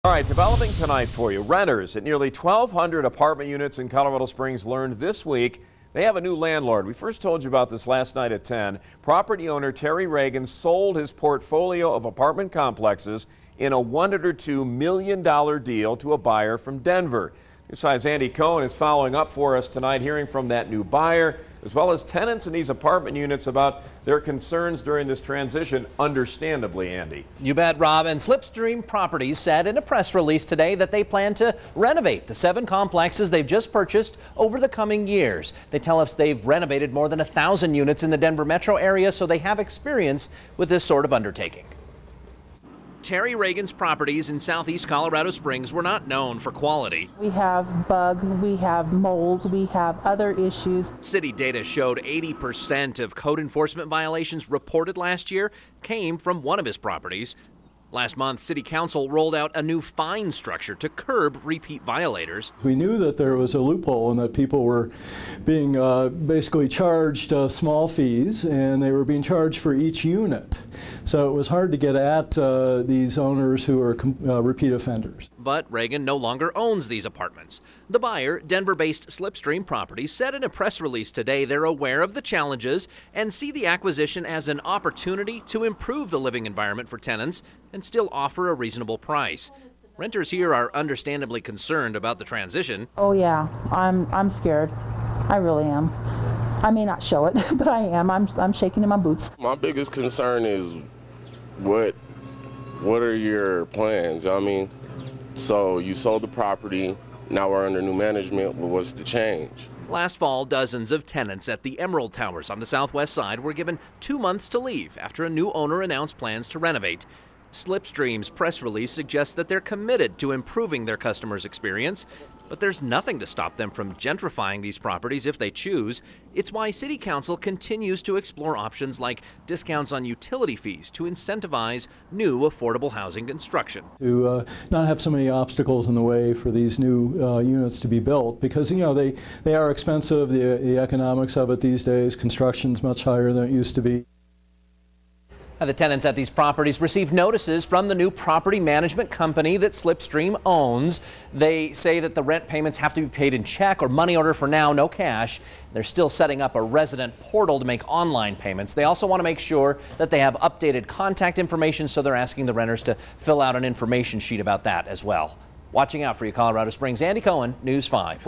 All right, developing tonight for you. Renters at nearly 1,200 apartment units in Colorado Springs learned this week they have a new landlord. We first told you about this last night at 10. Property owner Terry Reagan sold his portfolio of apartment complexes in a $102 million deal to a buyer from Denver. News 5's Andy Koen is following up for us tonight, hearing from that new buyer, as well as tenants in these apartment units about their concerns during this transition, understandably, Andy. You bet, Rob. And Slipstream Properties said in a press release today that they plan to renovate the 7 complexes they've just purchased over the coming years. They tell us they've renovated more than 1,000 units in the Denver metro area, so they have experience with this sort of undertaking. Terry Reagan's properties in southeast Colorado Springs were not known for quality. We have bug, we have mold, we have other issues. City data showed 80% of code enforcement violations reported last year came from one of his properties. Last month, City Council rolled out a new fine structure to curb repeat violators. We knew that there was a loophole and that people were being basically charged small fees, and they were being charged for each unit. So it was hard to get at these owners who are repeat offenders. But Reagan no longer owns these apartments. The buyer, Denver-based Slipstream Properties, said in a press release today they're aware of the challenges and see the acquisition as an opportunity to improve the living environment for tenants and still offer a reasonable price. Renters here are understandably concerned about the transition. Oh yeah, I'm scared. I really am. I may not show it, but I am. I'm shaking in my boots. My biggest concern is what are your plans? I mean, so you sold the property, now we're under new management, but what's the change? Last fall, dozens of tenants at the Emerald Towers on the southwest side were given 2 months to leave after a new owner announced plans to renovate. Slipstream's press release suggests that they're committed to improving their customers' experience, but there's nothing to stop them from gentrifying these properties if they choose. It's why City Council continues to explore options like discounts on utility fees to incentivize new affordable housing construction. To not have so many obstacles in the way for these new units to be built, because they are expensive, the economics of it these days, construction's much higher than it used to be. The tenants at these properties received notices from the new property management company that Slipstream owns. They say that the rent payments have to be paid in check or money order for now, no cash. They're still setting up a resident portal to make online payments. They also want to make sure that they have updated contact information, so they're asking the renters to fill out an information sheet about that as well. Watching out for you, Colorado Springs. Andy Koen, News 5.